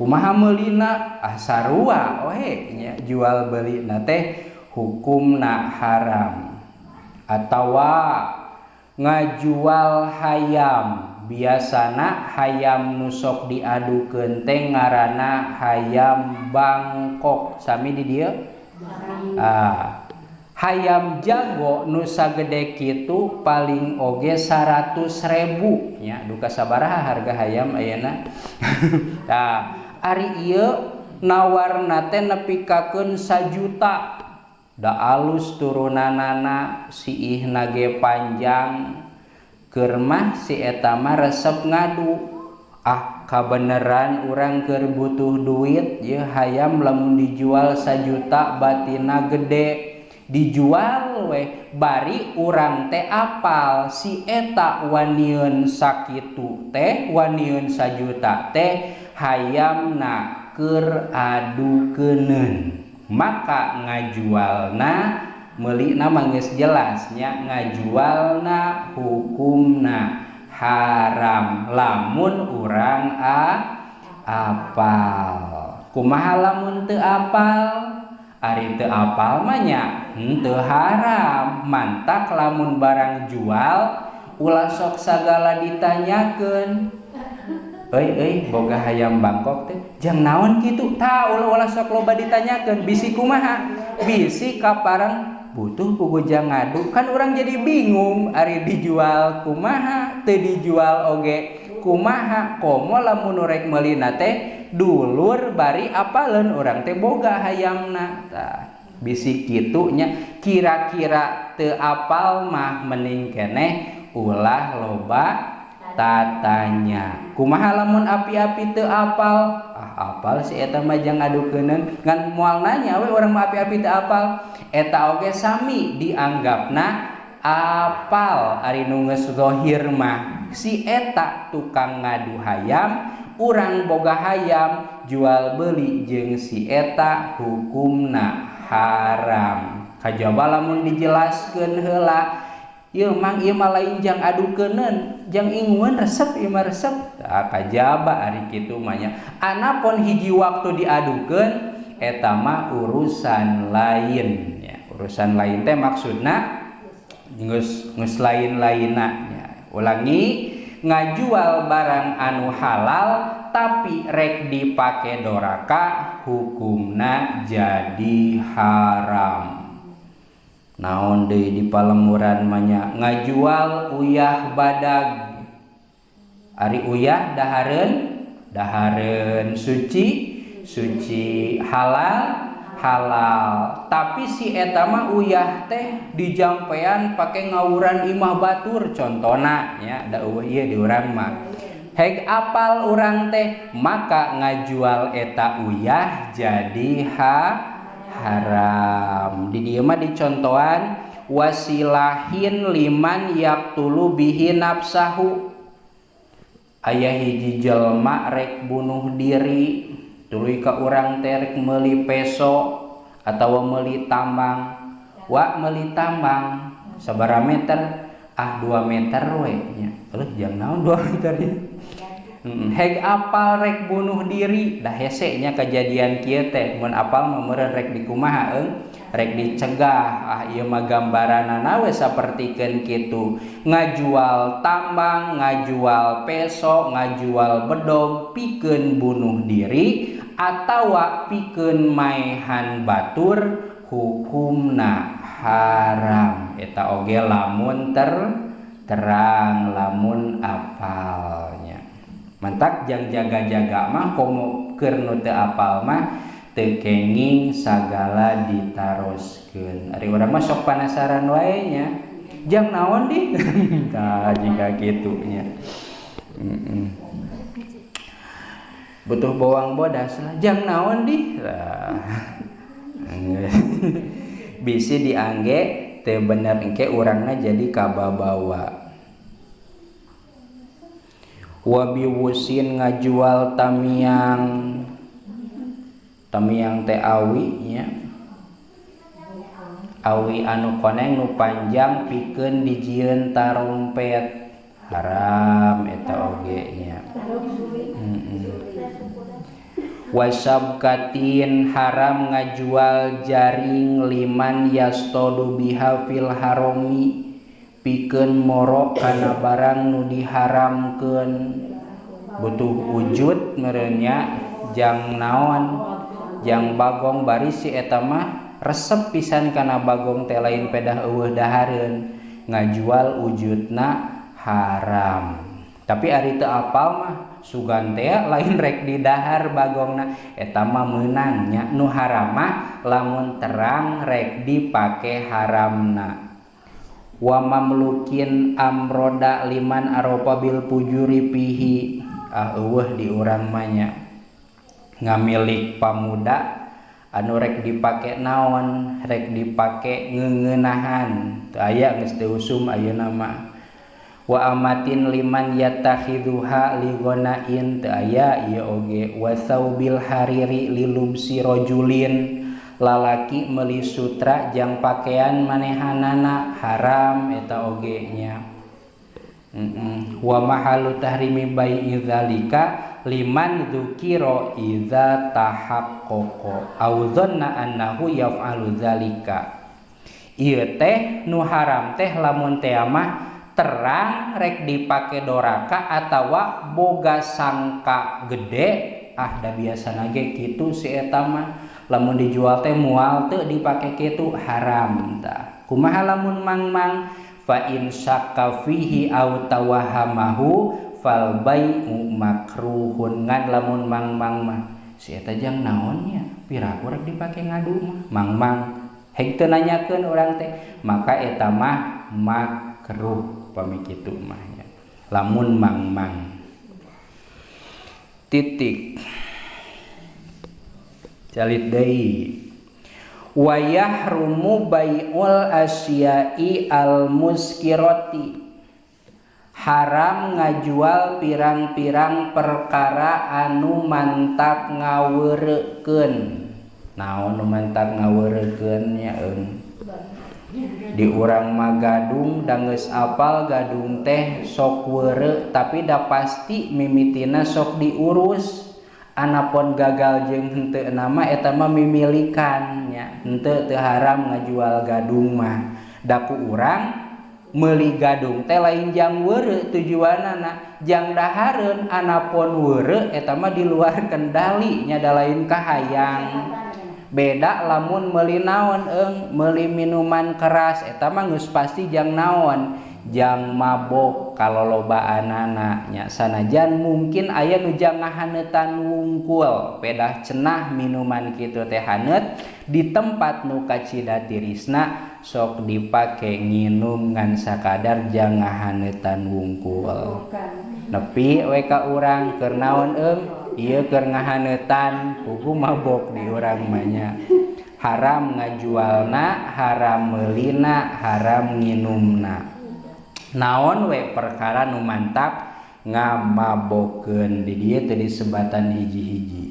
kumaha meulina sarua ohe nya jual beulina teh hukumna haram. Atawa ngajual hayam, biasana hayam nu sok diadukeun teh ngaranna hayam Bangkok. Sami di dieu hayam jago nu sagede kitu paling oge 100.000 nya. Duka sabaraha harga hayam ayeuna? Tah ari ieu nawarna teh nepikakeun 1 juta. Da alus turunanana siihna ge panjang. Keur mah si eta mah resep ngadu, kabeneran urang keur butuh duit ye hayam lamun dijual 1 juta batina gede, dijual we bari urang teh apal si eta wanieun sakitu teh wanieun 1 juta teh hayamna keur adukeuneun. Maka ngajualna meulina mah geus jelasnya ngajualna hukumna haram lamun urang apal. Kumaha lamun teu apal? Ari teu apal mah nya teu haram. Mantak lamun barang jual ulah sok sagala ditanyakeun. Euy boga hayam Bangkok teh jang naon kitu? Tah ulah sok loba ditanyakeun. Bisi kumaha? Bisi kaparang butuh pugujang ngadu. Kan urang jadi bingung ari dijual kumaha, teu dijual oge kumaha. Komo lamun rek meulina teh dulur bari apaleun urang teh boga hayamna. Tah bisi kitu nya. Kira-kira teu apal mah mending keneh ulah loba tatanya. Kumaha lamun api-api teu apal? Apal si eta mah jang ngadukeuneun. Ngan moal nanya we urang mah api-api teu apal. Eta oge sami dianggapna apal. Ari nu geus zahir mah si eta tukang ngadu hayam, urang boga hayam jual beuli jeung si eta hukumna haram. Kajaba lamun dijelaskeun heula, ieu mang ieu mah lain jang adukeuneun, jang ingueun resep ieu mah resep. Tah kajaba ari kitu mah nya. Anapun hiji waktu diadukeun eta mah urusan lain nya. Urusan lain teh maksudna geus lain-lainna nya. Ulangi, ngajual barang anu halal tapi rek dipake doraka hukumna jadi haram. Naon deui di palemuran mah nya ngajual uyah badag. Ari uyah dahareun suci halal tapi si eta mah uyah teh dijampean pake ngawuran imah batur contona nya. Da ieu di urang mah heg apal urang teh maka ngajual eta uyah jadi haram. Di dieu mah dicontohan wasilahin liman yaqtulu bihi nafsahu. Aya hiji jelma rek bunuh diri, tuluy ka urang teh rek meuli peso atawa meuli tambang. Wa meuli tambang sabaraha meter? 2 meter we nya. Jang naon 2 meter ieu? Heg apal rek bunuh diri, dah hese nya kejadian kieu teh. Mun apal mah meureun rek dikumaha rek dicegah. Ieu mah gambaranana we sapertikeun kitu. Ngajual tambang, ngajual peso, ngajual bedog pikeun bunuh diri atawa pikeun maehan batur hukumna haram. Eta oge lamun terang lamun apalnya. Mantak jang jaga-jaga mah komo keur nu teu apal mah teu kenging sagala ditaroskeun. Ari urang mah sok panasaran wae nya. Jang naon di? Tah jika kitu nya. Butuh bawang bodas lah. Jang naon di? Bisi diangge teu bener engke urangna jadi kababawa. Wabiwusin ngajual tamiang teh awi nya. Awi anu koneng nu panjang pikeun dijieun tarompet haram eta oge nya. Wasabkatin haram ngajual jaring liman yastodu biha fil haromi pikeun moro kana barang nu diharamkeun. Butuh wujud merenya jang naon jang bagong bari si eta mah resep pisan kana bagong teh lain pedah eueuh dahareun ngajual wujudna haram. Tapi ari teu apal mah sugan teh lain rek di dahar bagongna eta mah meunang nya. Nu haram mah lamun terang rek dipake haramna. Wa mamlukin amroda liman aropa bil pujuri pihi eueuh di urang mah nya ngamilik pamuda anu rek dipake naon rek dipake ngeuneunahan teu aya geus teu usum ayeuna mah. Wa amatin liman yattakhidhuha lighanain teu aya ieu oge. Wa saubil hariri lilubsi rajulin lalaki meuli sutra jang pakaian manehanana haram eta oge nya. Wa mahalu tahrimi bai'i dzalika liman dzukira idza tahaqqaqa au dhanna annahu yaf'alu dzalika. Ieu teh nu haram teh lamun teh mah terang rek dipake doraka atawa boga sangka gede da biasana ge kitu si eta mah lamun dijual teh moal teu dipake kitu haram tah. Kumaha lamun mangmang fa in syakka fihi aw tawahamahu fal bai'u makruhun. Ngan lamun mangmang mah si eta jang naon nya piraku rek dipake ngadu mah mangmang hek teu nanyakeun urang teh maka eta mah makruh pami kitu mah nya lamun mangmang. Titik calit deui. Wa yahrumu bai'ul asya'i al muskirati haram ngajual pirang-pirang perkara anu mantak ngaweurekeun. Naon nu mantak ngaweurekeun nya di urang mah gadung da geus apal gadung teh sok weureu tapi da pasti mimitina sok diurus. Anapun gagal jeung henteu nama eta mah mimilikan nya henteu teu haram ngajual gadung mah. Da ku urang meuli gadung teh lain jang weureu tujuanana jang dahareun anapun weureu eta mah di luar kendali nya da lain kahayang. Beda lamun meuli naon meuli minuman keras eta mah geus pasti jang naon jang mabok kalolobaanana nya. Sanajan mungkin aya nu jang ngahaneutan wungkul pedah cenah minuman kitu teh haneut di tempat nu kacida tirisna sok dipake nginum ngan sakadar jang ngahaneutan wungkul. Nepi we ka urang keur naon ieu keur ngahaneutan puguh mabok di urang mah nya. Haram ngajualna, haram meulina, haram nginumna. Naon we perkara nu mantak ngamabokeun di dieu teu disebatan hiji-hiji.